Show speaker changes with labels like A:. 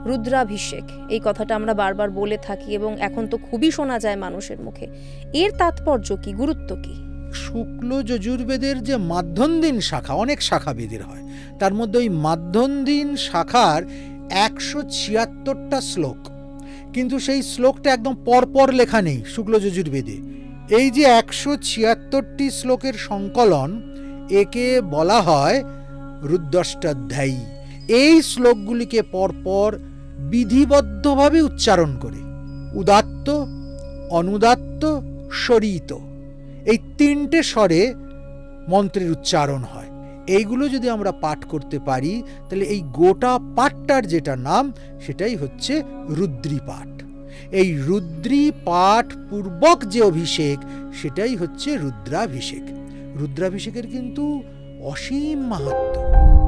A: রুদ্রাভিষেক, এই কথাটা আমরা বারবার বলে থাকি এবং এখন তো খুবই শোনা যায় মানুষের মুখে। এর তাৎপর্য কি, গুরুত্ব কি?
B: শুক্ল যজুর্বেদের যে মাধ্যন্দিন শাখা, অনেক শাখা বেদের হয়, তার মধ্যে ওই মাধ্যন্দিন শাখার 176টা শ্লোক, কিন্তু সেই শ্লোকটা একদম পরপর লেখা নেই শুক্ল যজুর্বেদে। এই যে 176টি শ্লোকের সংকলন, একে বলা হয় রুদ্রাষ্টাধ্যায়ী। এই শ্লোকগুলিকে পরপর বিধিবদ্ধভাবে উচ্চারণ করে উদাত্ত, অনুদাত্ত, স্বরিত, এই 3টে স্বরে মন্ত্রের উচ্চারণ হয়। এইগুলো যদি আমরা পাঠ করতে পারি তাহলে এই গোটা পাঠটার যেটা নাম সেটাই হচ্ছে রুদ্রী পাঠ। এই রুদ্রী পাঠ পূর্বক যে অভিষেক সেটাই হচ্ছে রুদ্রাভিষেক। রুদ্রাভিষেকের কিন্তু অসীম মাহাত্ম্য।